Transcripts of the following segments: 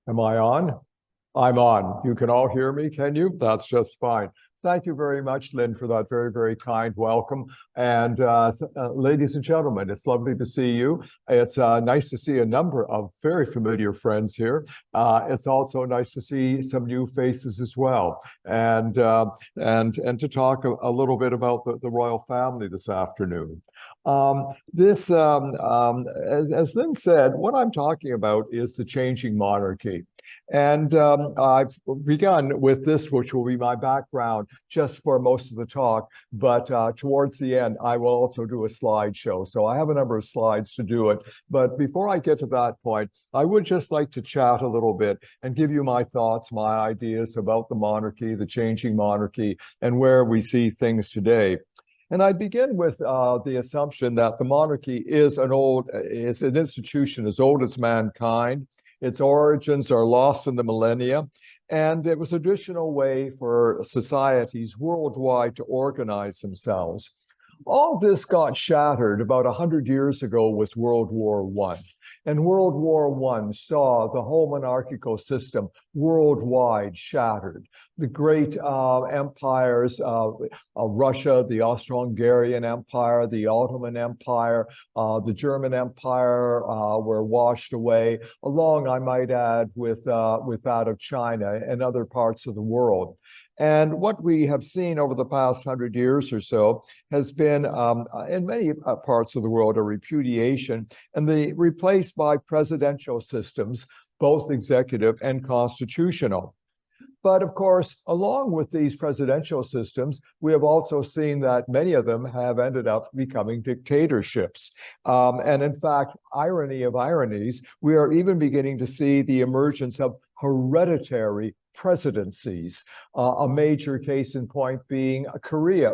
Am I on? I'm on. You can all hear me, can you? That's just fine. Thank you very much, Lynn, for that very, very kind welcome. And ladies and gentlemen, it's lovely to see you. It's nice to see a number of very familiar friends here. It's also nice to see some new faces as well, and to talk a little bit about the royal family this afternoon. As Lynn said, what I'm talking about is the changing monarchy. And I've begun with this, which will be my background just for most of the talk. But towards the end, I will also do a slideshow. So I have a number of slides to do it. But before I get to that point, I would just like to chat a little bit and give you my thoughts, my ideas about the monarchy, the changing monarchy, and where we see things today. And I begin with the assumption that the monarchy is an institution as old as mankind. Its origins are lost in the millennia, and it was a traditional way for societies worldwide to organize themselves. All this got shattered about 100 years ago with World War I. And World War I saw the whole monarchical system worldwide shattered. The great empires of Russia, the Austro-Hungarian Empire, the Ottoman Empire, the German Empire were washed away, along, I might add, with that of China and other parts of the world. And what we have seen over the past 100 years or so has been, in many parts of the world, a repudiation and replaced by presidential systems, both executive and constitutional. But of course, along with these presidential systems, we have also seen that many of them have ended up becoming dictatorships. And in fact, irony of ironies, we are even beginning to see the emergence of hereditary presidencies. A major case in point being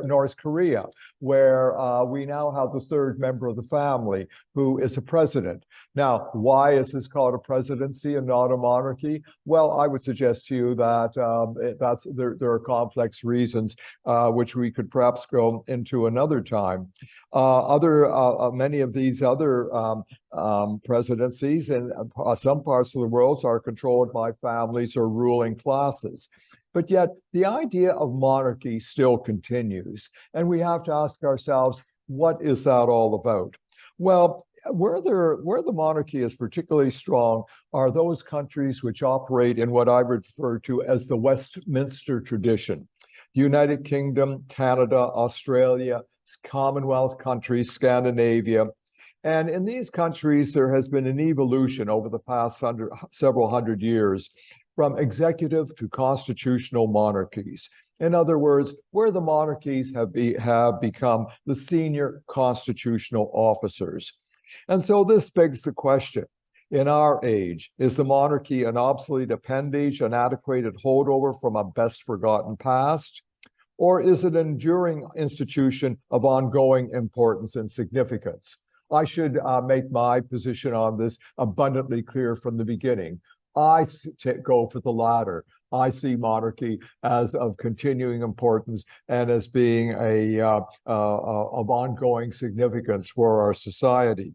North Korea, where we now have the third member of the family who is a president. Now, why is this called a presidency and not a monarchy? Well, I would suggest to you that there are complex reasons which we could perhaps go into another time. Many of these other presidencies in some parts of the world are controlled by families or ruling classes. But yet the idea of monarchy still continues. And we have to ask ourselves, what is that all about? Well, where the monarchy is particularly strong are those countries which operate in what I refer to as the Westminster tradition. The United Kingdom, Canada, Australia, Commonwealth countries, Scandinavia. And in these countries, there has been an evolution over the past several hundred years from executive to constitutional monarchies. In other words, where the monarchies have become the senior constitutional officers. And so this begs the question, in our age, is the monarchy an obsolete appendage, an antiquated holdover from a best forgotten past? Or is it an enduring institution of ongoing importance and significance? I should make my position on this abundantly clear from the beginning. I go for the latter. I see monarchy as of continuing importance and as being of ongoing significance for our society.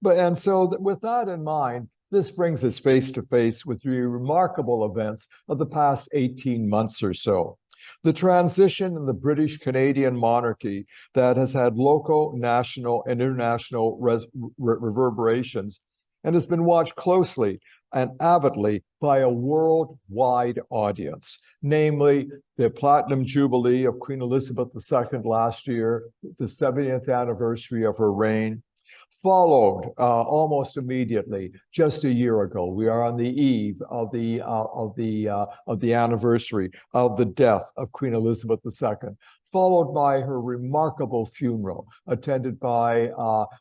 And so with that in mind, this brings us face to face with the remarkable events of the past 18 months or so. The transition in the British-Canadian monarchy that has had local, national, and international reverberations and has been watched closely and avidly by a worldwide audience, namely the Platinum Jubilee of Queen Elizabeth II last year, the 70th anniversary of her reign, followed almost immediately, just a year ago. We are on the eve of the anniversary of the death of Queen Elizabeth II, followed by her remarkable funeral, attended by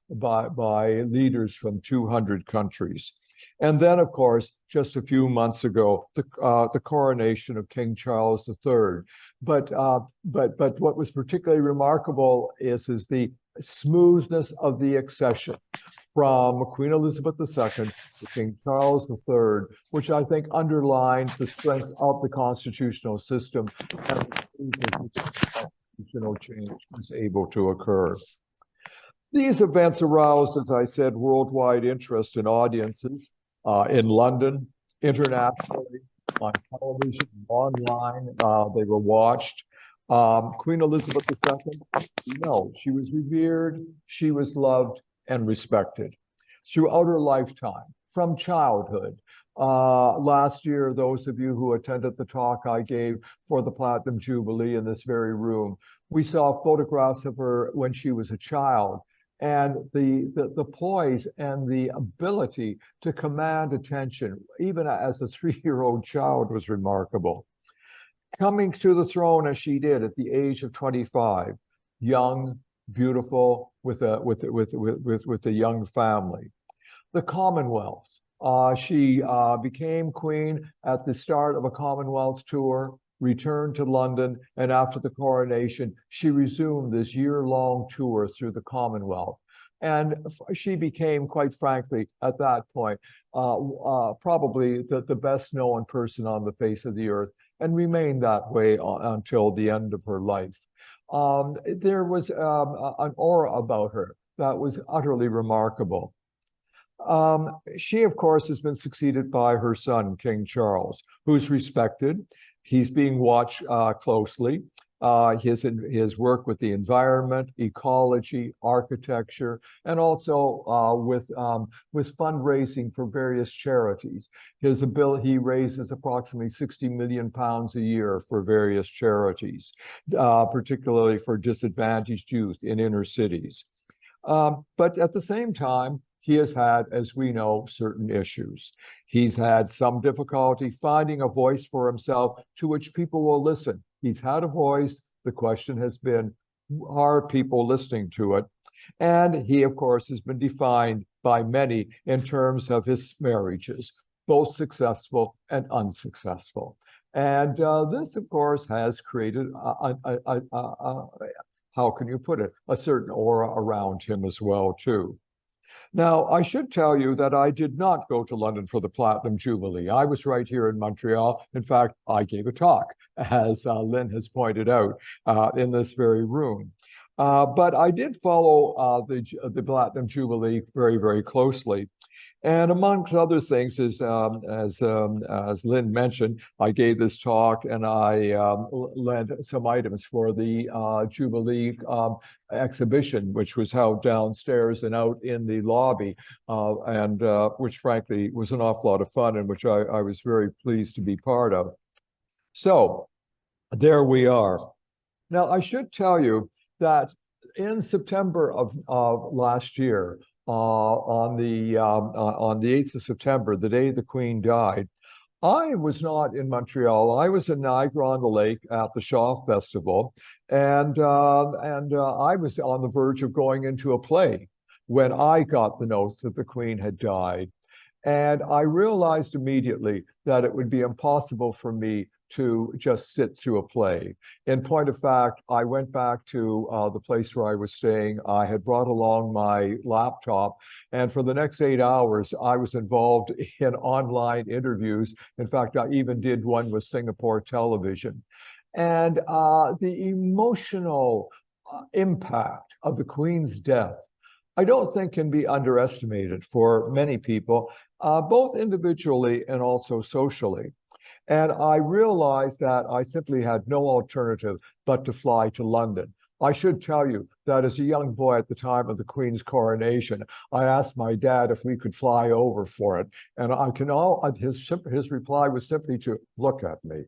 leaders from 200 countries. And then, of course, just a few months ago, the coronation of King Charles III. But what was particularly remarkable is the smoothness of the accession from Queen Elizabeth II to King Charles III, which I think underlined the strength of the constitutional system and constitutional change was able to occur. These events aroused, as I said, worldwide interest in audiences in London, internationally, on television, online. They were watched. Queen Elizabeth II, no, she was revered, she was loved and respected throughout her lifetime, from childhood. Last year, those of you who attended the talk I gave for the Platinum Jubilee in this very room, we saw photographs of her when she was a child. And the poise and the ability to command attention, even as a 3-year-old child, was remarkable. Coming to the throne as she did at the age of 25, young, beautiful, with a young family. The Commonwealth. She became queen at the start of a Commonwealth tour, returned to London, and after the coronation, she resumed this year-long tour through the Commonwealth. And she became, quite frankly, at that point, probably the best known person on the face of the earth, and remained that way until the end of her life. There was an aura about her that was utterly remarkable. She, of course, has been succeeded by her son, King Charles, who's respected. He's being watched closely. His work with the environment, ecology, architecture, and also with fundraising for various charities. His ability, he raises approximately 60 million pounds a year for various charities, particularly for disadvantaged youth in inner cities. But at the same time, he has had, as we know, certain issues. He's had some difficulty finding a voice for himself to which people will listen. He's had a voice. The question has been, are people listening to it? And he, of course, has been defined by many in terms of his marriages, both successful and unsuccessful. And this, of course, has created, how can you put it, a certain aura around him as well, too. Now, I should tell you that I did not go to London for the Platinum Jubilee. I was right here in Montreal. In fact, I gave a talk, as Lynn has pointed out, in this very room. But I did follow the Platinum Jubilee very, very closely. And amongst other things, as Lynn mentioned, I gave this talk and I led some items for the Jubilee exhibition, which was held downstairs and out in the lobby, and which frankly was an awful lot of fun and which I was very pleased to be part of. So there we are. Now, I should tell you that in September of last year, on the 8th of September, the day the Queen died, I was not in Montreal. I was in Niagara-on-the-Lake at the Shaw Festival, and I was on the verge of going into a play when I got the notes that the Queen had died. And I realized immediately that it would be impossible for me to just sit through a play. In point of fact, I went back to the place where I was staying. I had brought along my laptop, and for the next 8 hours, I was involved in online interviews. In fact, I even did one with Singapore television. And the emotional impact of the Queen's death, I don't think can be underestimated for many people, both individually and also socially. And I realized that I simply had no alternative but to fly to London. I should tell you that as a young boy at the time of the Queen's coronation, I asked my dad if we could fly over for it. And his reply was simply to look at me.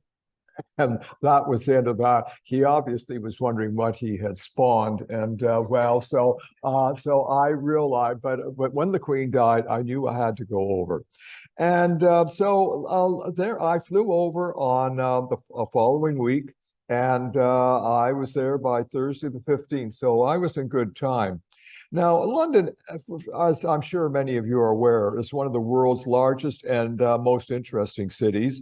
And that was the end of that. He obviously was wondering what he had spawned. And so I realized, but when the Queen died, I knew I had to go over. And there I flew over on the following week, and I was there by Thursday the 15th. So I was in good time. Now, London, as I'm sure many of you are aware, is one of the world's largest and most interesting cities.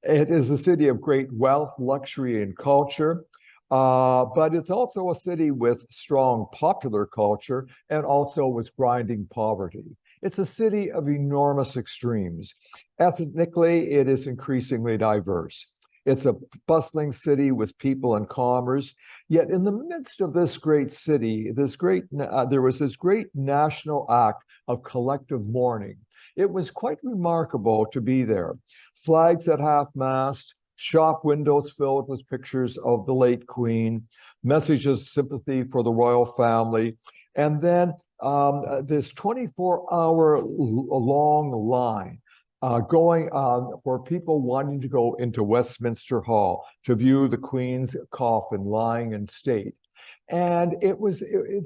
It is a city of great wealth, luxury, and culture, but it's also a city with strong popular culture and also with grinding poverty. It's a city of enormous extremes. Ethnically, it is increasingly diverse. It's a bustling city with people and commerce. Yet in the midst of this great city, there was this great national act of collective mourning. It was quite remarkable to be there. Flags at half-mast, shop windows filled with pictures of the late Queen, messages of sympathy for the royal family, and then this 24-hour long line going for people wanting to go into Westminster Hall to view the Queen's coffin lying in state. And there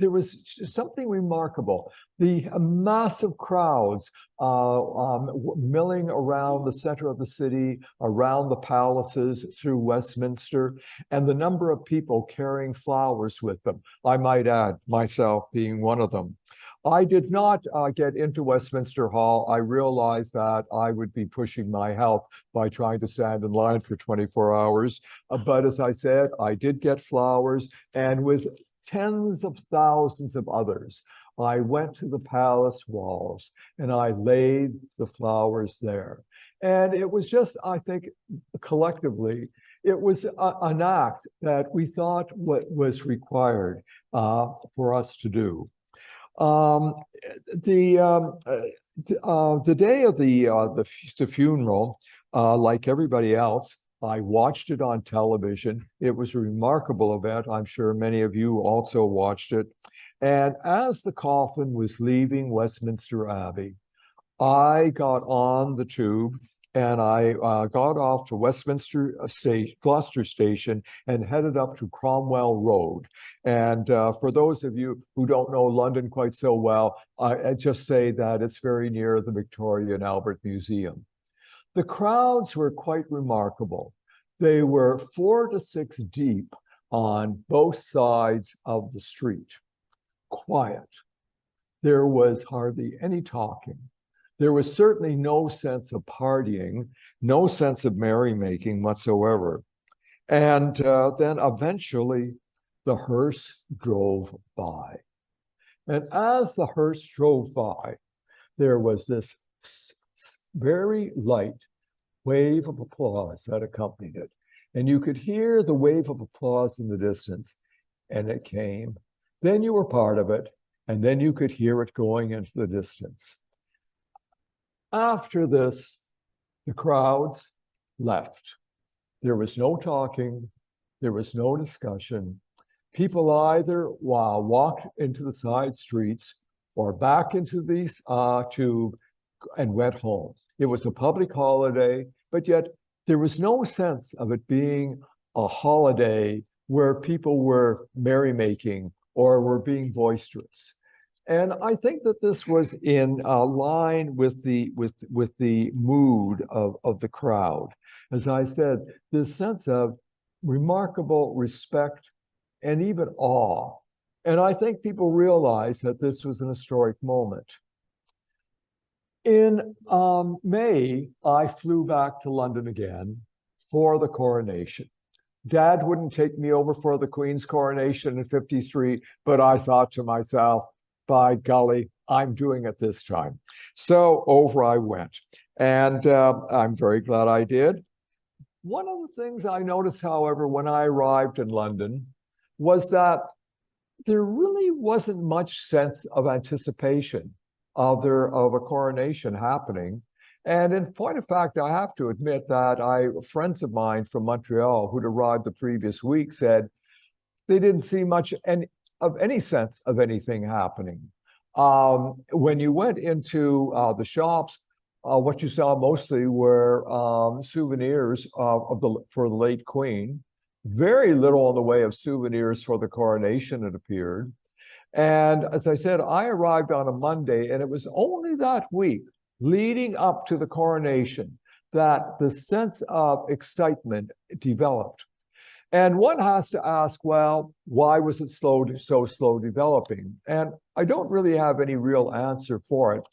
was something remarkable. The massive crowds milling around the center of the city, around the palaces through Westminster, and the number of people carrying flowers with them. I might add, myself being one of them. I did not get into Westminster Hall. I realized that I would be pushing my health by trying to stand in line for 24 hours. But as I said, I did get flowers, and with tens of thousands of others, I went to the palace walls and I laid the flowers there. And it was just, I think, collectively, it was an act that we thought what was required for us to do. The day of the funeral, like everybody else, I watched it on television. It was a remarkable event. I'm sure many of you also watched it. And as the coffin was leaving Westminster Abbey, I got on the tube and I got off to Westminster Gloucester Station and headed up to Cromwell Road. And for those of you who don't know London quite so well, I just say that it's very near the Victoria and Albert Museum. The crowds were quite remarkable. They were 4 to 6 deep on both sides of the street. Quiet. There was hardly any talking. There was certainly no sense of partying, no sense of merrymaking whatsoever. And then eventually the hearse drove by. And as the hearse drove by, there was this very light wave of applause that accompanied it. And you could hear the wave of applause in the distance, and it came. Then you were part of it, and then you could hear it going into the distance. After this, the crowds left. There was no talking, there was no discussion. People either walked into the side streets or back into the tube and went home. It was a public holiday, but yet there was no sense of it being a holiday where people were merrymaking or were being boisterous. And I think that this was in line with the mood of the crowd. As I said, this sense of remarkable respect and even awe. And I think people realized that this was an historic moment. In May, I flew back to London again for the coronation. Dad wouldn't take me over for the Queen's coronation in '53, but I thought to myself, by golly, I'm doing it this time. So over I went. And I'm very glad I did. One of the things I noticed, however, when I arrived in London was that there really wasn't much sense of anticipation of a coronation happening. And in point of fact, I have to admit that friends of mine from Montreal who'd arrived the previous week said they didn't see much of any sense of anything happening. When you went into the shops, what you saw mostly were souvenirs for the late Queen. Very little in the way of souvenirs for the coronation, it appeared. And as I said, I arrived on a Monday, and it was only that week leading up to the coronation that the sense of excitement developed. And one has to ask, well, why was it so slow developing? And I don't really have any real answer for it.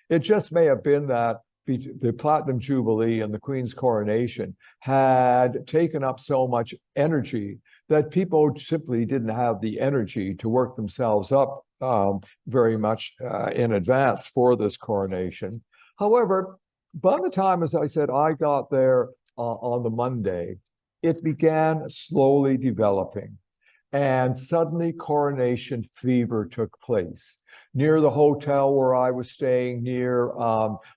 It just may have been that the Platinum Jubilee and the Queen's coronation had taken up so much energy that people simply didn't have the energy to work themselves up very much in advance for this coronation. However, by the time, as I said, I got there on the Monday, it began slowly developing. And suddenly coronation fever took place. Near the hotel where I was staying near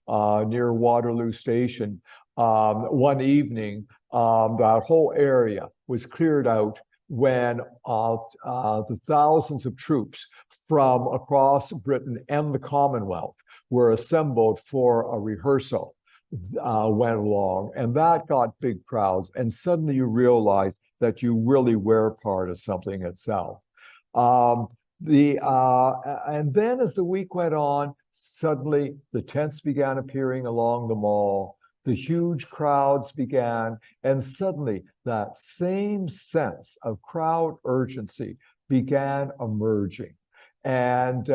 Waterloo Station, one evening, that whole area was cleared out when the thousands of troops from across Britain and the Commonwealth were assembled for a rehearsal. Went along, and that got big crowds. And suddenly you realize that you really were part of something itself. And then as the week went on, suddenly the tents began appearing along the mall. The huge crowds began, and suddenly that same sense of crowd urgency began emerging. And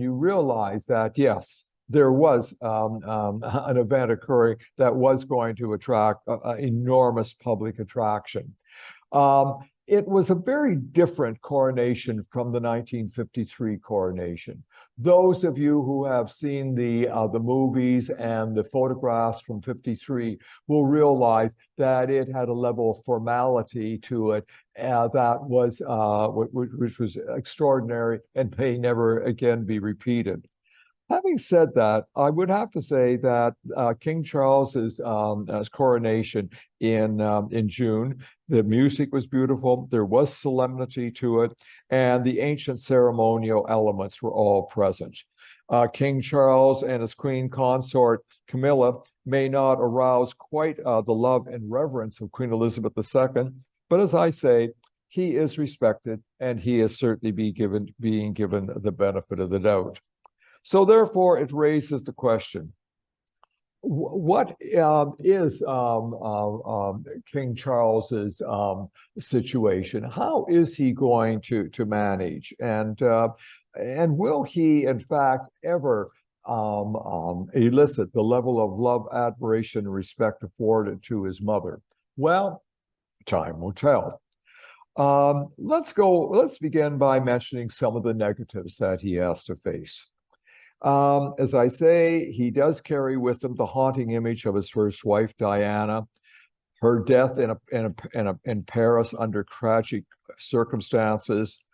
you realize that yes, there was an event occurring that was going to attract enormous public attraction. It was a very different coronation from the 1953 coronation. Those of you who have seen the movies and the photographs from '53 will realize that it had a level of formality to it that was which was extraordinary and may never again be repeated. Having said that, I would have to say that King Charles's coronation in June, the music was beautiful. There was solemnity to it, and the ancient ceremonial elements were all present. King Charles and his queen consort Camilla may not arouse quite the love and reverence of Queen Elizabeth II, but as I say, he is respected, and he is certainly being given the benefit of the doubt. So therefore, it raises the question, what is King Charles's situation? How is he going to manage? And will he, in fact, ever elicit the level of love, admiration, and respect afforded to his mother? Well, time will tell. Let's begin by mentioning some of the negatives that he has to face. As I say, he does carry with him the haunting image of his first wife, Diana, her death in Paris under tragic circumstances,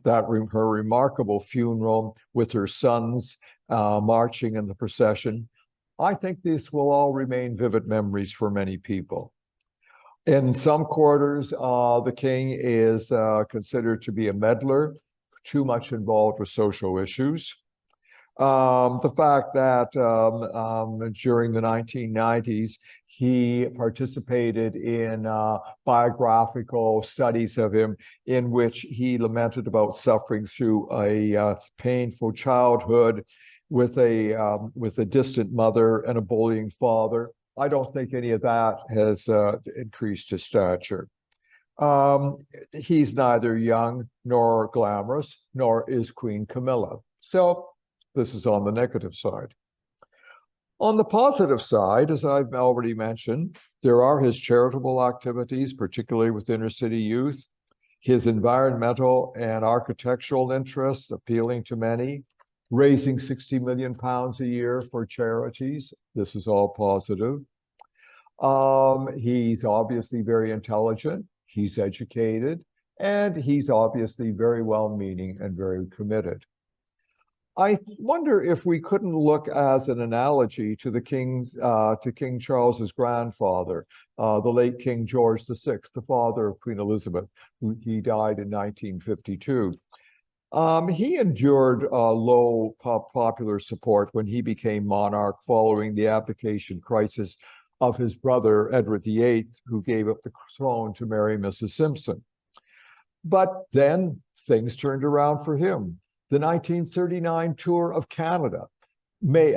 her remarkable funeral with her sons marching in the procession. I think these will all remain vivid memories for many people. In some quarters, the king is considered to be a meddler, too much involved with social issues. The fact that during the 1990s, he participated in biographical studies of him in which he lamented about suffering through a painful childhood with a distant mother and a bullying father. I don't think any of that has increased his stature. He's neither young nor glamorous, nor is Queen Camilla. So this is on the negative side. On the positive side, as I've already mentioned, there are his charitable activities, particularly with inner city youth, his environmental and architectural interests appealing to many, raising 60 million pounds a year for charities. This is all positive. He's obviously very intelligent, he's educated, and he's obviously very well-meaning and very committed. I wonder if we couldn't look as an analogy to King Charles's grandfather, the late King George VI, the father of Queen Elizabeth, he died in 1952. He endured low popular support when he became monarch following the abdication crisis of his brother Edward VIII, who gave up the throne to marry Mrs. Simpson. But then things turned around for him. The 1939 tour of Canada, the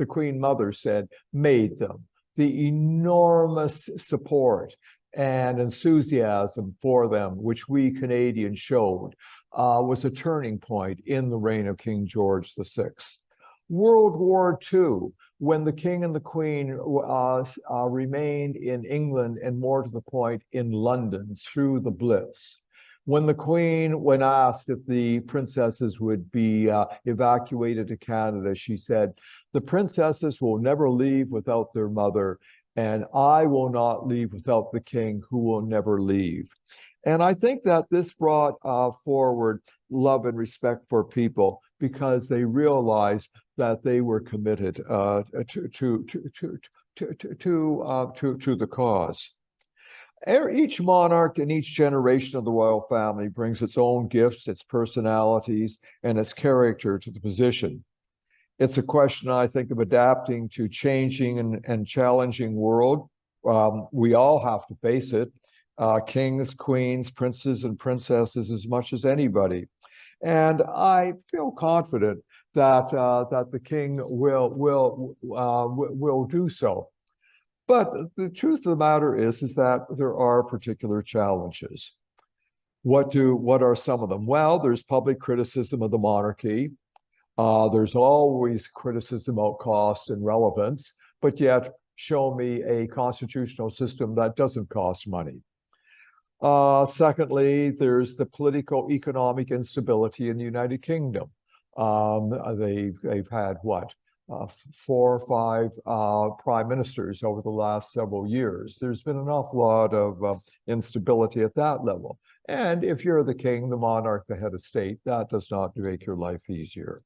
Queen Mother said, made them. The enormous support and enthusiasm for them, which we Canadians showed, was a turning point in the reign of King George VI. World War II, when the King and the Queen remained in England and more to the point in London through the Blitz. When the Queen, when asked if the princesses would be evacuated to Canada, she said, "The princesses will never leave without their mother, and I will not leave without the king, who will never leave." And I think that this brought forward love and respect for people because they realized that they were committed to the cause. Each monarch and each generation of the royal family brings its own gifts, its personalities, and its character to the position. It's a question, I think, of adapting to changing and challenging world. We all have to face it. Kings, queens, princes, and princesses as much as anybody. And I feel confident that that the king will do so. But the truth of the matter is that there are particular challenges. What are some of them? Well, there's public criticism of the monarchy. There's always criticism about cost and relevance, but yet show me a constitutional system that doesn't cost money. Secondly, there's the political economic instability in the United Kingdom. They've had what? 4 or 5 prime ministers over the last several years. There's been an awful lot of instability at that level. And if you're the king, the monarch, the head of state, that does not make your life easier.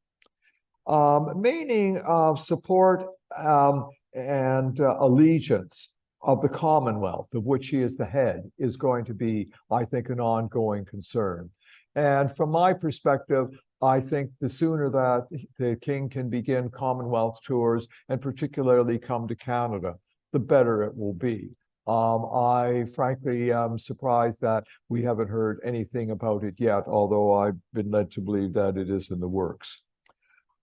Meaning of support and allegiance of the Commonwealth, of which he is the head, is going to be, I think, an ongoing concern. And from my perspective, I think the sooner that the king can begin Commonwealth tours, and particularly come to Canada, the better it will be. I frankly am surprised that we haven't heard anything about it yet, although I've been led to believe that it is in the works.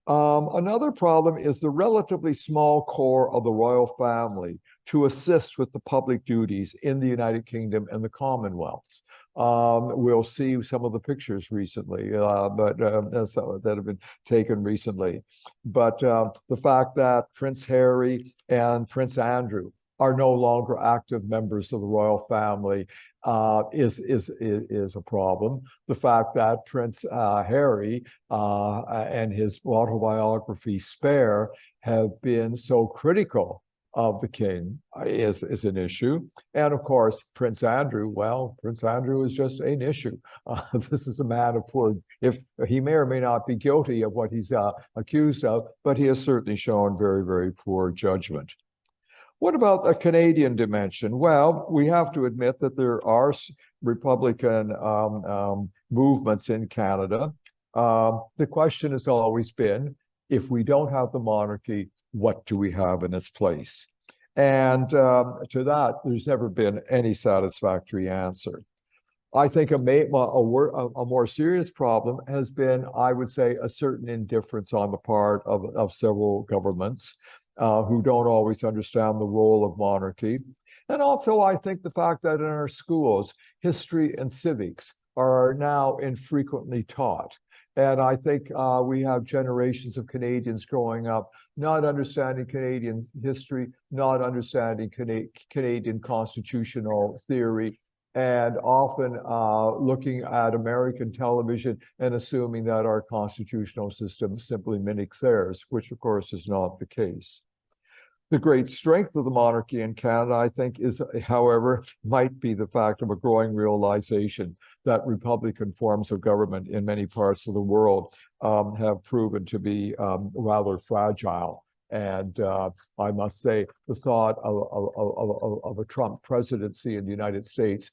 Another problem is the relatively small core of the royal family to assist with the public duties in the United Kingdom and the Commonwealths. We'll see some of the pictures recently, that have been taken recently. But the fact that Prince Harry and Prince Andrew are no longer active members of the royal family is a problem. The fact that Prince Harry and his autobiography Spare have been so critical of the king is an issue. And of course, Prince Andrew, well, Prince Andrew is just an issue. This is a man of poor, if he may or may not be guilty of what he's accused of, but he has certainly shown very, very poor judgment. What about a Canadian dimension? Well, we have to admit that there are Republican movements in Canada. The question has always been, if we don't have the monarchy, what do we have in its place? And to that, there's never been any satisfactory answer. I think a more serious problem has been, I would say, a certain indifference on the part of several governments who don't always understand the role of monarchy. And also, I think the fact that in our schools, history and civics are now infrequently taught. And I think we have generations of Canadians growing up not understanding Canadian history, not understanding Canadian constitutional theory, and often looking at American television and assuming that our constitutional system simply mimics theirs, which of course is not the case. The great strength of the monarchy in Canada, I think, is, however, might be the fact of a growing realization that Republican forms of government in many parts of the world have proven to be rather fragile. And I must say, the thought of a Trump presidency in the United States,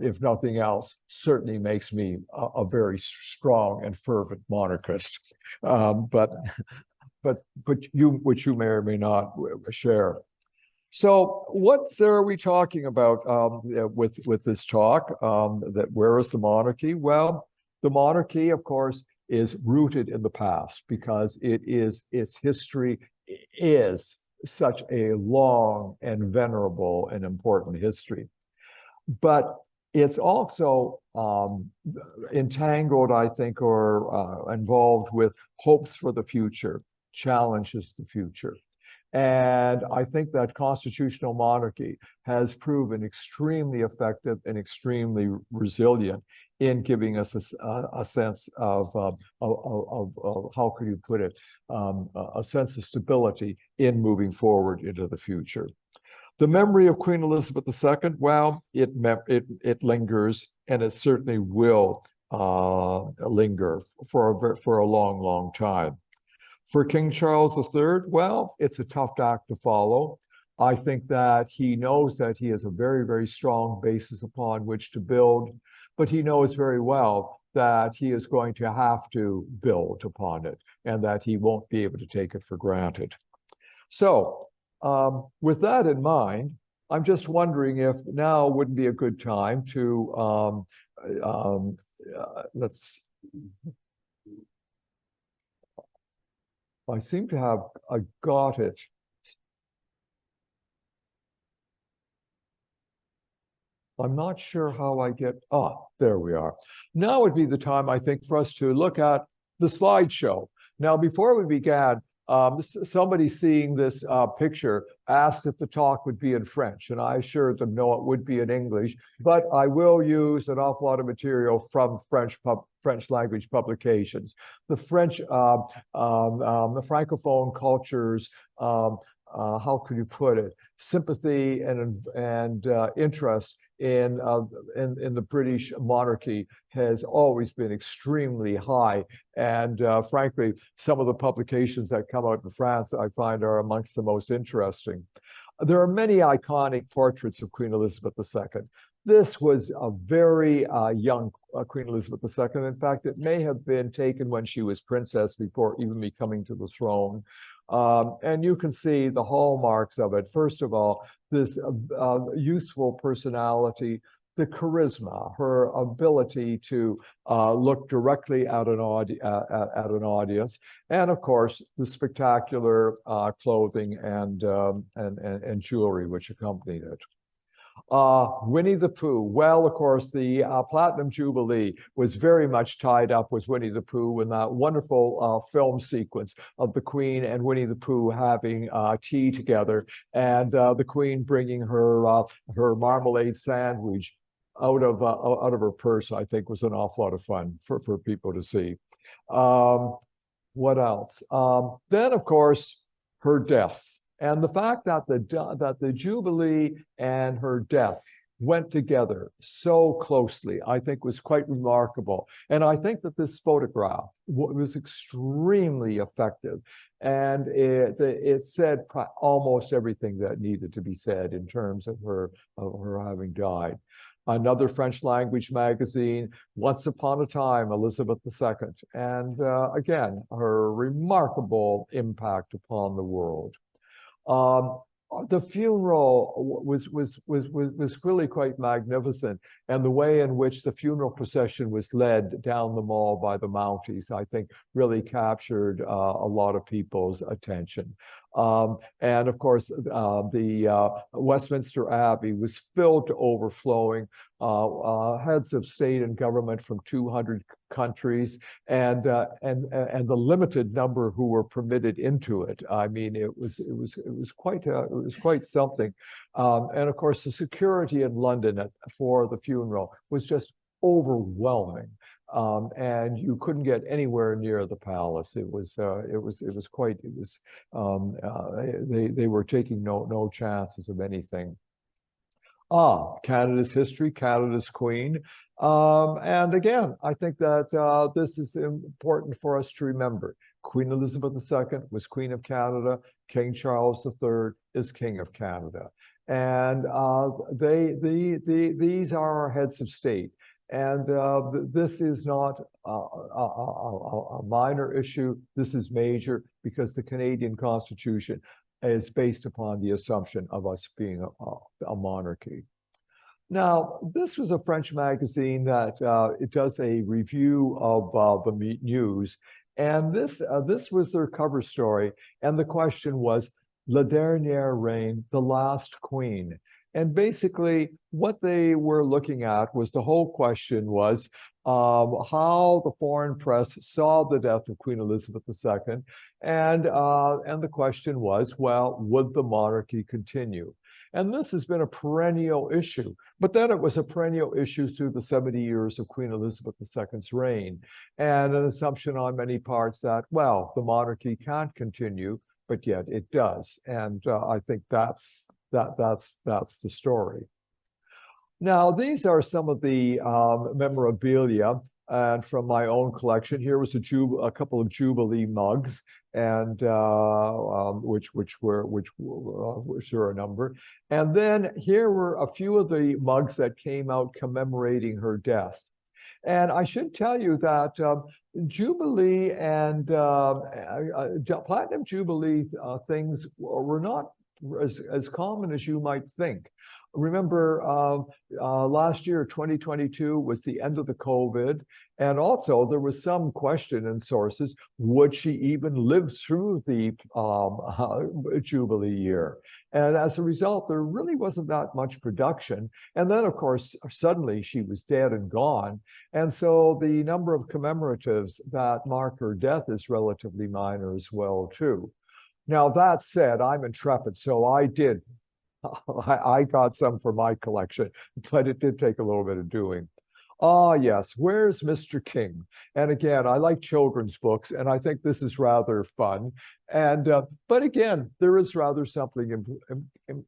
if nothing else, certainly makes me a very strong and fervent monarchist. But which you may or may not share. So what are we talking about with this talk? That where is the monarchy? Well, the monarchy, of course, is rooted in the past because its history is such a long and venerable and important history. But it's also entangled, I think, or involved with hopes for the future, challenges the future. And I think that constitutional monarchy has proven extremely effective and extremely resilient in giving us a sense of how could you put it, a sense of stability in moving forward into the future. The memory of Queen Elizabeth II, well, it lingers, and it certainly will linger for a long, long time. For King Charles III, well, it's a tough act to follow. I think that he knows that he has a very, very strong basis upon which to build, but he knows very well that he is going to have to build upon it and that he won't be able to take it for granted. So, with that in mind, I'm just wondering if now wouldn't be a good time to I seem to have got it. I'm not sure how I get, there we are. Now would be the time, I think, for us to look at the slideshow. Now, before we began, somebody seeing this picture asked if the talk would be in French, and I assured them no, it would be in English, but I will use an awful lot of material from French language publications. The French, the Francophone cultures, how could you put it, sympathy and interest in the British monarchy has always been extremely high. And frankly, some of the publications that come out in France, I find, are amongst the most interesting. There are many iconic portraits of Queen Elizabeth II. This was a very young Queen Elizabeth II. In fact, it may have been taken when she was princess before even becoming to the throne. And you can see the hallmarks of it. First of all, this youthful personality, the charisma, her ability to look directly at an audience, and of course the spectacular clothing and jewelry which accompanied it. Winnie the Pooh. Well, of course, the Platinum Jubilee was very much tied up with Winnie the Pooh in that wonderful film sequence of the Queen and Winnie the Pooh having tea together, and the Queen bringing her her marmalade sandwich out of her purse. I think was an awful lot of fun for people to see. What else? Then, of course, her death. And the fact that the Jubilee and her death went together so closely, I think was quite remarkable. And I think that this photograph was extremely effective. And it said almost everything that needed to be said in terms of her having died. Another French language magazine, Once Upon a Time, Elizabeth II. And again, her remarkable impact upon the world. The funeral was really quite magnificent, and the way in which the funeral procession was led down the mall by the Mounties, I think, really captured a lot of people's attention. And of course, the Westminster Abbey was filled to overflowing. Heads of state and government from 200 countries, and the limited number who were permitted into it. I mean, it was quite something. And of course, the security in London for the funeral was just overwhelming. And you couldn't get anywhere near the palace. They were taking no chances of anything. Canada's history, Canada's Queen. And again, I think that this is important for us to remember. Queen Elizabeth II was Queen of Canada. King Charles III is King of Canada. And these are our heads of state. And this is not a minor issue. This is major because the Canadian Constitution is based upon the assumption of us being a monarchy. Now, this was a French magazine that it does a review of the news, and this was their cover story, and the question was "La dernière reine," the last queen. And basically, what they were looking at was the whole question was how the foreign press saw the death of Queen Elizabeth II, and the question was, well, would the monarchy continue? And this has been a perennial issue. But then it was a perennial issue through the 70 years of Queen Elizabeth II's reign, and an assumption on many parts that, well, the monarchy can't continue, but yet it does. And I think that's the story. Now, these are some of the memorabilia and from my own collection. Here was a couple of Jubilee mugs, and which were a number. And then here were a few of the mugs that came out commemorating her death. And I should tell you that Jubilee and Platinum Jubilee things were not as common as you might think. Remember, last year, 2022, was the end of the COVID. And also there was some question in sources, would she even live through the Jubilee year? And as a result, there really wasn't that much production. And then, of course, suddenly she was dead and gone. And so the number of commemoratives that mark her death is relatively minor as well, too. Now, that said, I'm intrepid, so I got some for my collection, but it did take a little bit of doing. Ah, yes, where's Mr. King? And again, I like children's books, and I think this is rather fun. And but again, there is rather something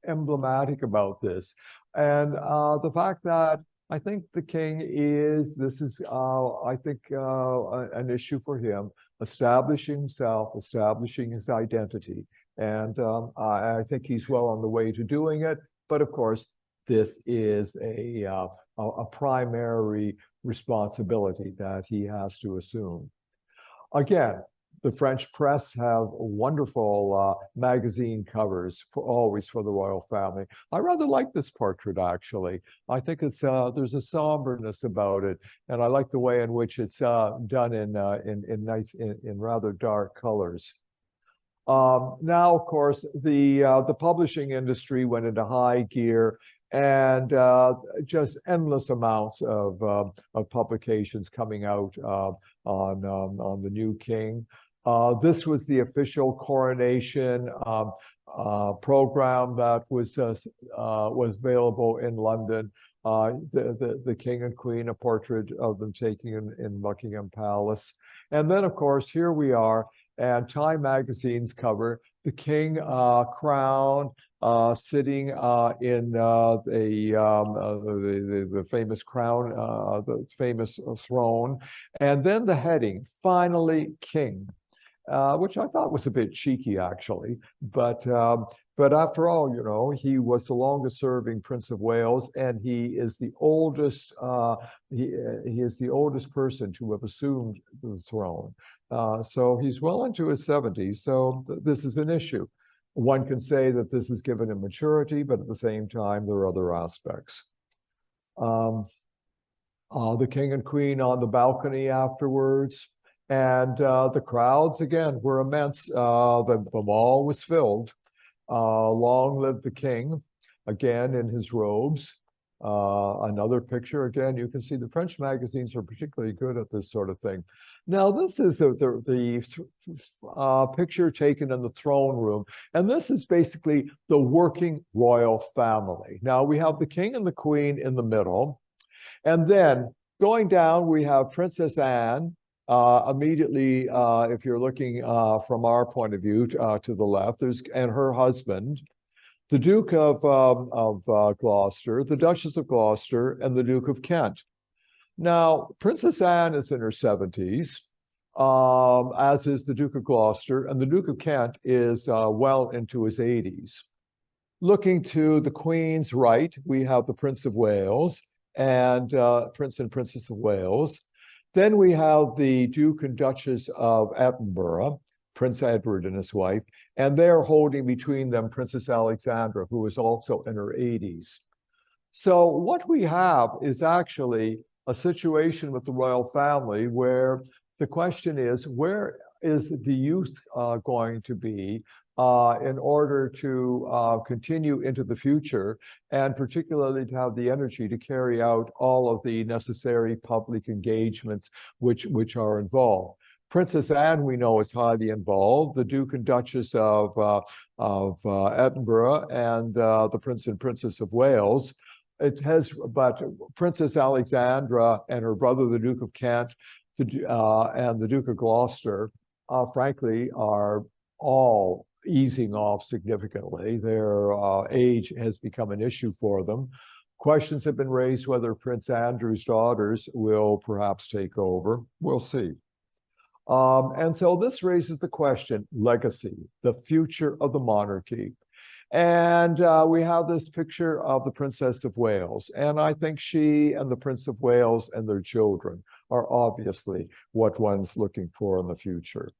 emblematic about this, and the fact that I think the king this is I think an issue for him, establishing himself, establishing his identity. And I think he's well on the way to doing it. But of course, this is a primary responsibility that he has to assume. Again, the French press have wonderful magazine covers always for the royal family. I rather like this portrait, actually. I think it's there's a somberness about it, and I like the way in which it's done in rather dark colors. Now, of course, the publishing industry went into high gear, and just endless amounts of publications coming out on the new king. This was the official coronation program that was available in London. The king and queen, a portrait of them taken in Buckingham Palace. And then, of course, here we are, and Time magazine's cover, the king crowned, sitting in the famous crown, the famous throne, and then the heading, finally king. Which I thought was a bit cheeky, actually, but after all, you know, he was the longest-serving Prince of Wales, and he is the oldest. He is the oldest person to have assumed the throne. So he's well into his 70s. So this is an issue. One can say that this is given him maturity, but at the same time, there are other aspects. The king and queen on the balcony afterwards. And the crowds, again, were immense. The mall was filled. Long live the king, again, in his robes. Another picture, again, you can see the French magazines are particularly good at this sort of thing. Now, this is the picture taken in the throne room. And this is basically the working royal family. Now, we have the king and the queen in the middle. And then going down, we have Princess Anne. Immediately, if you're looking from our point of view to the left, and her husband, the Duke of Gloucester, the Duchess of Gloucester, and the Duke of Kent. Now, Princess Anne is in her 70s, as is the Duke of Gloucester, and the Duke of Kent is well into his 80s. Looking to the Queen's right, we have the Prince of Wales and Prince and Princess of Wales. Then we have the Duke and Duchess of Edinburgh, Prince Edward and his wife, and they're holding between them Princess Alexandra, who is also in her 80s. So what we have is actually a situation with the royal family where the question is, where is the youth going to be in order to continue into the future, and particularly to have the energy to carry out all of the necessary public engagements which are involved. Princess Anne, we know, is highly involved. The Duke and Duchess of Edinburgh and the Prince and Princess of Wales. But Princess Alexandra and her brother, the Duke of Kent, and the Duke of Gloucester, frankly, are all easing off significantly. Their age has become an issue for them. Questions have been raised whether Prince Andrew's daughters will perhaps take over. We'll see. And so this raises the question, legacy, the future of the monarchy. And we have this picture of the Princess of Wales. And I think she and the Prince of Wales and their children are obviously what one's looking for in the future.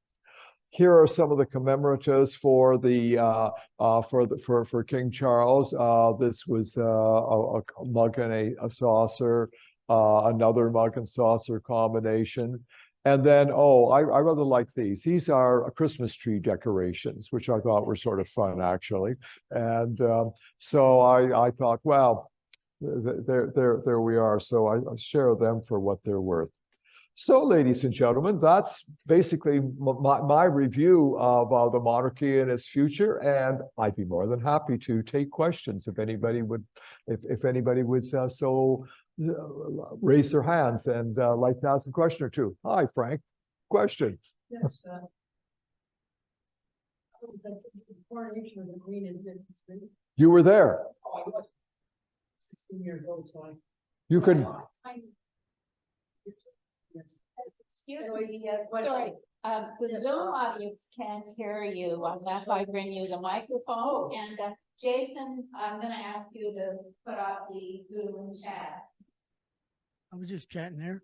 Here are some of the commemoratives for King Charles. This was a mug and a saucer, another mug and saucer combination. And then, I rather like these. These are Christmas tree decorations, which I thought were sort of fun, actually. And so I thought, well, there we are. So I share them for what they're worth. So, ladies and gentlemen, that's basically my review of the monarchy and its future, and I'd be more than happy to take questions if anybody would, raise their hands and like to ask a question or two. Hi, Frank. Question. Yes. The coronation of the Queen in 1953. You were there. Oh, I was 16 years old, so you could. Excuse me, sorry, the Zoom audience can't hear you unless I bring you the microphone. And Jason, I'm going to ask you to put up the Zoom chat. I was just chatting there.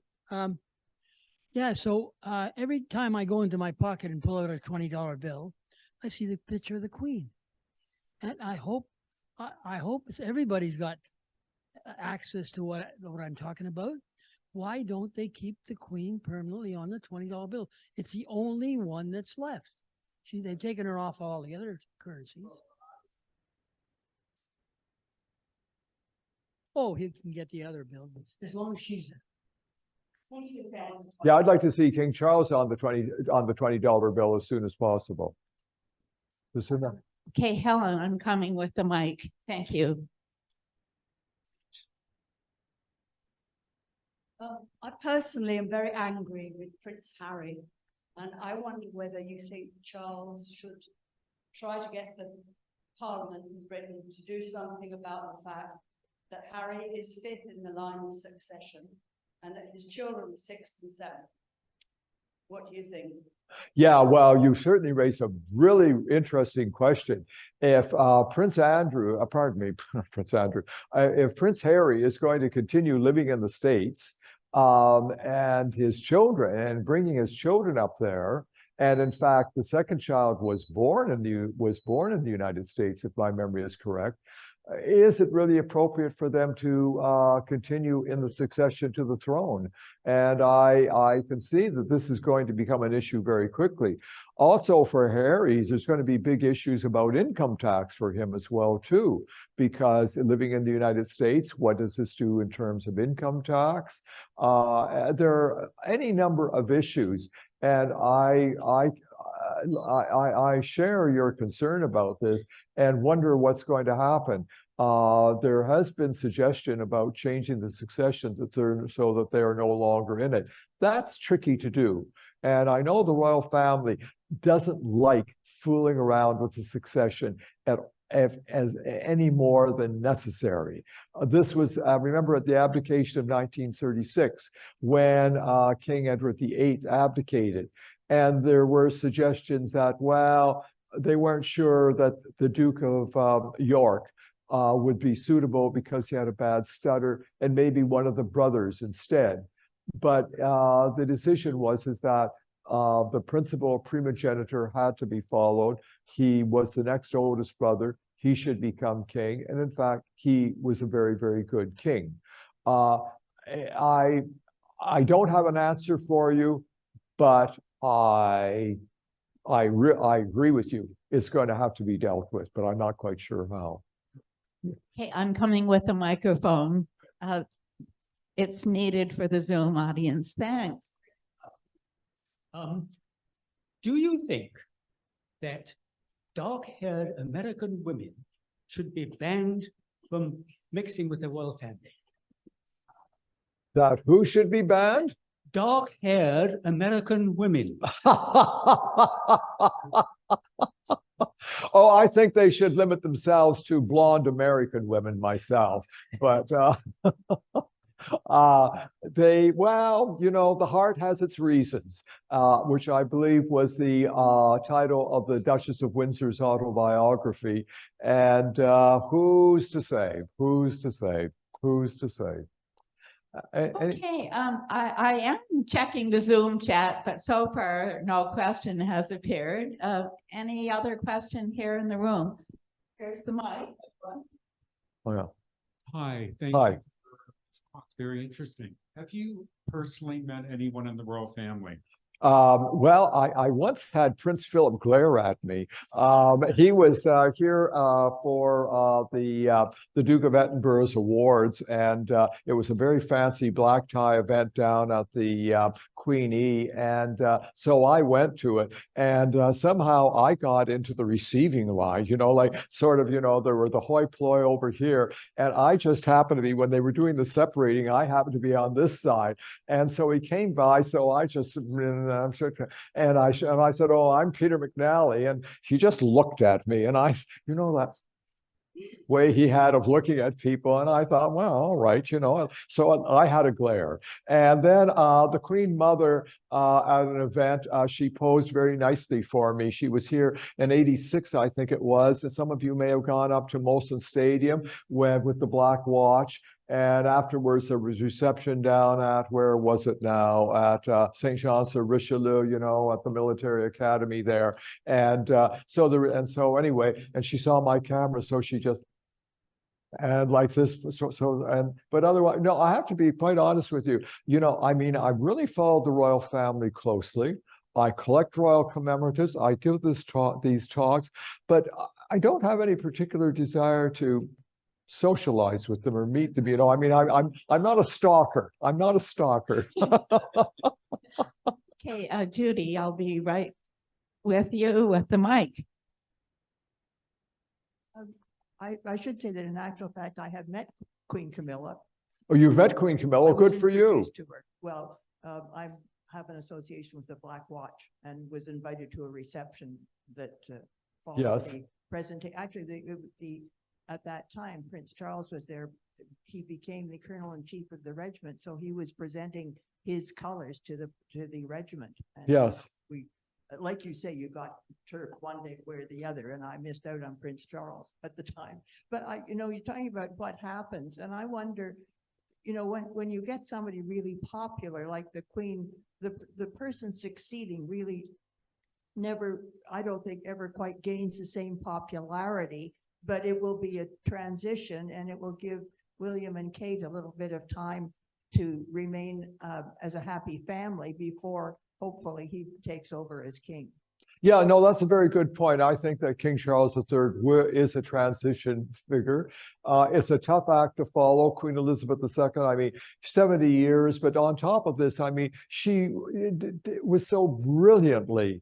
Yeah, so every time I go into my pocket and pull out a $20 bill, I see the picture of the Queen. And I hope everybody's got access to what I'm talking about. Why don't they keep the Queen permanently on the $20 bill? It's the only one that's left. They've taken her off all the other currencies. Oh, he can get the other bill, as long as she's there. Yeah, I'd like to see King Charles on the $20 bill as soon as possible. Okay, Helen, I'm coming with the mic. Thank you. I personally am very angry with Prince Harry, and I wonder whether you think Charles should try to get the Parliament in Britain to do something about the fact that Harry is fifth in the line of succession and that his children are sixth and seventh. What do you think? Yeah, well, you certainly raised a really interesting question. If Prince Andrew, if Prince Harry is going to continue living in the States, and his children, and bringing his children up there, and in fact, the second child was born in the United States, if my memory is correct. Is it really appropriate for them to continue in the succession to the throne? And I can see that this is going to become an issue very quickly. Also for Harry, there's going to be big issues about income tax for him as well, too, because living in the United States, what does this do in terms of income tax? There are any number of issues, and I share your concern about this and wonder what's going to happen. There has been suggestion about changing the succession so that they are no longer in it. That's tricky to do. And I know the royal family doesn't like fooling around with the succession as any more than necessary. This was, remember, at the abdication of 1936, when King Edward VIII abdicated. And there were suggestions that, well, they weren't sure that the Duke of York would be suitable because he had a bad stutter, and maybe one of the brothers instead. But the decision was that the principle of primogeniture had to be followed. He was the next oldest brother. He should become king. And in fact, he was a very, very good king. I don't have an answer for you, but I agree with you. It's going to have to be dealt with, but I'm not quite sure how. Okay, I'm coming with the microphone. It's needed for the Zoom audience. Thanks. Do you think that dark-haired American women should be banned from mixing with the royal family? That who should be banned? Dark-haired American women. Oh, I think they should limit themselves to blonde American women myself. But well, you know, the heart has its reasons, which I believe was the title of the Duchess of Windsor's autobiography. And who's to say? Who's to say? Who's to say? Okay, I am checking the Zoom chat, but so far no question has appeared. Any other question here in the room? Here's the mic. Oh, yeah. Hi, thank Hi. you. Very interesting. Have you personally met anyone in the royal family? Well, I once had Prince Philip glare at me. He was here for the Duke of Edinburgh's awards, and it was a very fancy black tie event down at the Queen E, and so I went to it, and somehow I got into the receiving line. You know, like sort of, you know, there were the hoi polloi over here, and I just happened to be, when they were doing the separating, I happened to be on this side, and so he came by, so I just. And I said, "Oh, I'm Peter McNally," and he just looked at me, and you know, that way he had of looking at people, and I thought, well, all right, you know. So I had a glare, and then the Queen Mother at an event, she posed very nicely for me. She was here in '86, I think it was, and some of you may have gone up to Molson Stadium with the Black Watch. And afterwards, there was reception down at, where was it now? At St. Jean-sur-Richelieu, you know, at the military academy there. And so anyway, and she saw my camera, so she just, and like this, but otherwise, no, I have to be quite honest with you. You know, I mean, I really followed the royal family closely. I collect royal commemoratives. I give these talks, but I don't have any particular desire to socialize with them or meet them. You know, I mean, I'm not a stalker. I'm not a stalker. Okay, Judy, I'll be right with you with the mic. I should say that in actual fact, I have met Queen Camilla. Oh, you've met Queen Camilla. I was Good for you. introduced to her. Well, I have an association with the Black Watch and was invited to a reception that followed Yes. the presentation. Actually, at that time, Prince Charles was there. He became the colonel-in-chief of the regiment, so he was presenting his colors to the regiment. And Yes. we, like you say, you got turf one day or the other, and I missed out on Prince Charles at the time. But you know, you're talking about what happens, and I wonder, you know, when you get somebody really popular like the Queen, the person succeeding really never, I don't think, ever quite gains the same popularity. But it will be a transition, and it will give William and Kate a little bit of time to remain as a happy family before, hopefully, he takes over as king. Yeah, no, that's a very good point. I think that King Charles III is a transition figure. It's a tough act to follow. Queen Elizabeth II, I mean, 70 years, but on top of this, I mean, she was so brilliantly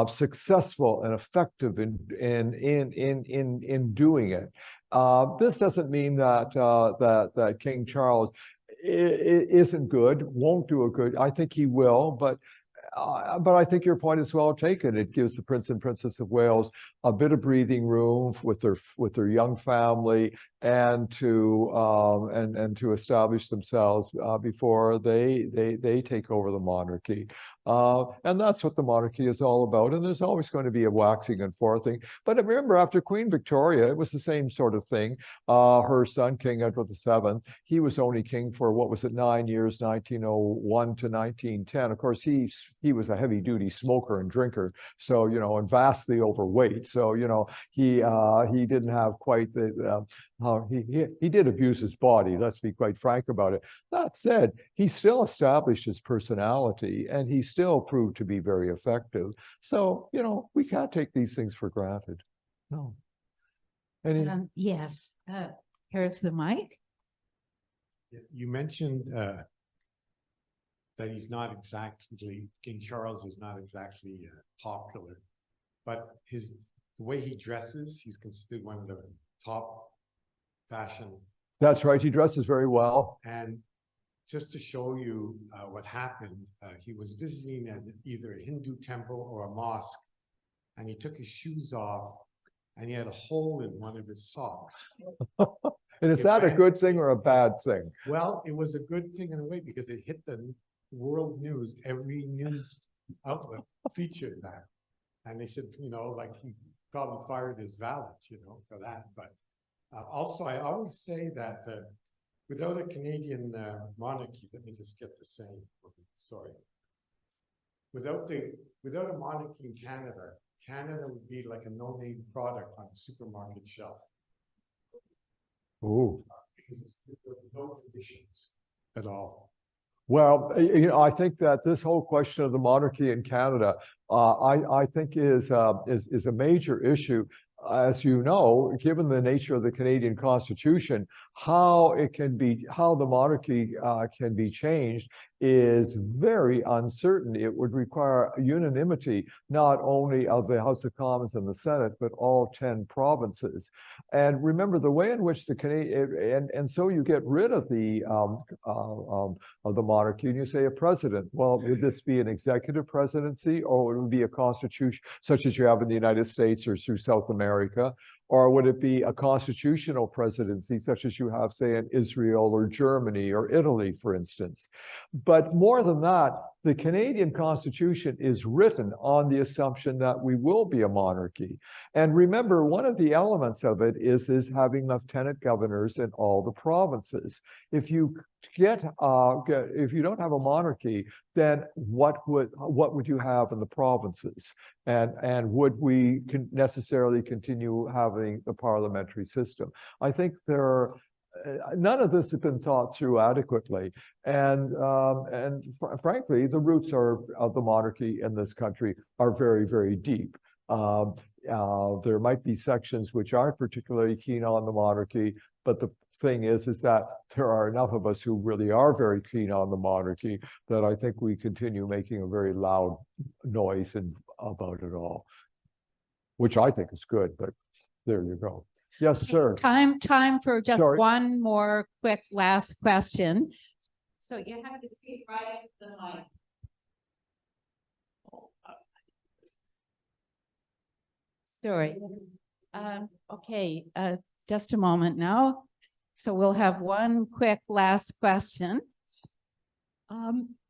successful and effective in doing it. This doesn't mean that that King Charles isn't good, won't do a good. I think he will, but I think your point is well taken. It gives the Prince and Princess of Wales a bit of breathing room with their young family, and to establish themselves before they take over the monarchy. And that's what the monarchy is all about. And there's always going to be a waxing and forthing. But remember, after Queen Victoria, it was the same sort of thing. Her son, King Edward VII, he was only king for, what was it, 9 years, 1901 to 1910. Of course, he was a heavy duty smoker and drinker. So, you know, and vastly overweight. So, you know, he didn't have quite the, he did abuse his body. Let's be quite frank about it. That said, he still established his personality, and he still proved to be very effective. So, you know, we can't take these things for granted. No. Yes, here's the mic. You mentioned that he's not exactly, King Charles is not exactly popular, but the way he dresses, he's considered one of the top fashion. That's right. He dresses very well. And just to show you what happened, he was visiting either a Hindu temple or a mosque, and he took his shoes off, and he had a hole in one of his socks. And is that a good thing or a bad thing? Well, it was a good thing in a way because it hit the world news. Every news outlet featured that. And they said, you know, like he probably fired his valet, you know, for that. But also, I always say that without a Canadian monarchy, let me just get the same, sorry. Without a monarchy in Canada, Canada would be like a no-name product on a supermarket shelf. Ooh. Because there's no traditions at all. Well, you know, I think that this whole question of the monarchy in Canada, I think is a major issue. As you know, given the nature of the Canadian Constitution, how the monarchy can be changed is very uncertain. It would require unanimity, not only of the House of Commons and the Senate, but all 10 provinces. And remember the way in which the Canadian, and so you get rid of the monarchy and you say a president. Well, would this be an executive presidency, or would it be a constitution such as you have in the United States or through South America? Or would it be a constitutional presidency such as you have, say, in Israel or Germany or Italy, for instance? But more than that, the Canadian Constitution is written on the assumption that we will be a monarchy. And remember, one of the elements of it is having lieutenant governors in all the provinces. If you if you don't have a monarchy, then what would you have in the provinces? And would we necessarily continue having the parliamentary system? I think none of this has been thought through adequately, and frankly, the roots of the monarchy in this country are very, very deep. There might be sections which aren't particularly keen on the monarchy, but the thing is that there are enough of us who really are very keen on the monarchy that I think we continue making a very loud noise about it all, which I think is good, but there you go. Yes, sir. Time for just Sorry. one more quick last question. So you have to speak right to the mic. Sorry. Okay, just a moment now. So we'll have one quick last question.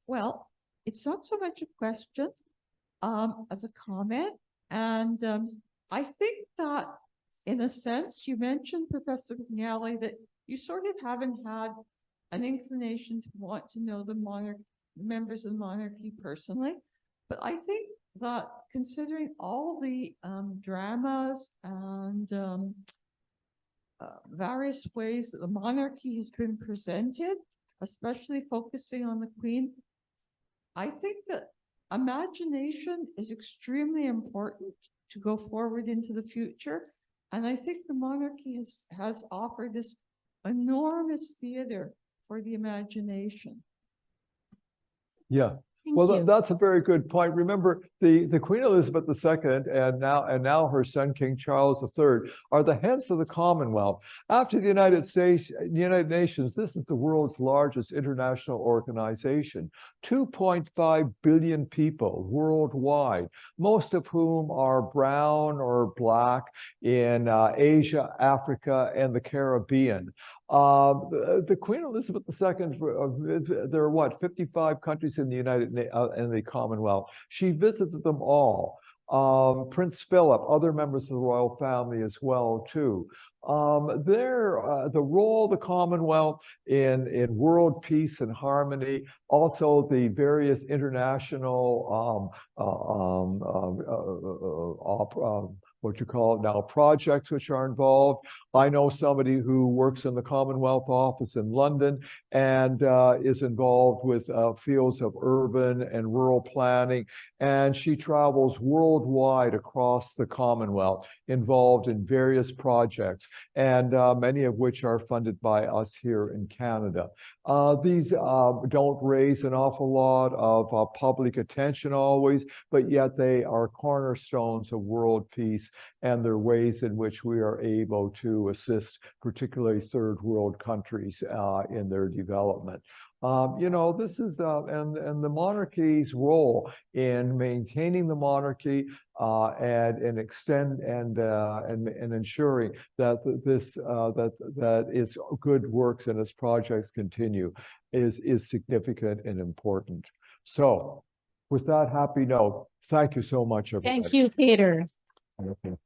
Well, it's not so much a question as a comment. And I think that in a sense, you mentioned, Professor McNally, that you sort of haven't had an inclination to want to know the members of the monarchy personally. But I think that considering all the dramas and various ways that the monarchy has been presented, especially focusing on the Queen, I think that imagination is extremely important to go forward into the future. And I think the monarchy has offered this enormous theater for the imagination. Yeah. Thank Well, you. that's a very good point. Remember, the Queen Elizabeth II and now her son King Charles III are the heads of the Commonwealth. After the United Nations, this is the world's largest international organization. 2.5 billion people worldwide, most of whom are brown or black in Asia, Africa, and the Caribbean. The Queen Elizabeth II, there are what, 55 countries in the in the Commonwealth. She visited them all. Prince Philip, other members of the royal family as well too. The role of the Commonwealth in world peace and harmony, also the various international what you call it now, projects which are involved. I know somebody who works in the Commonwealth Office in London and is involved with fields of urban and rural planning. And she travels worldwide across the Commonwealth, involved in various projects, and many of which are funded by us here in Canada. These don't raise an awful lot of public attention always, but yet they are cornerstones of world peace, and they're ways in which we are able to assist particularly third world countries in their development. This is and the monarchy's role in maintaining the monarchy and extend and ensuring that that its good works and its projects continue is significant and important. So, with that happy note, thank you so much, everybody. Thank you, Peter. Okay.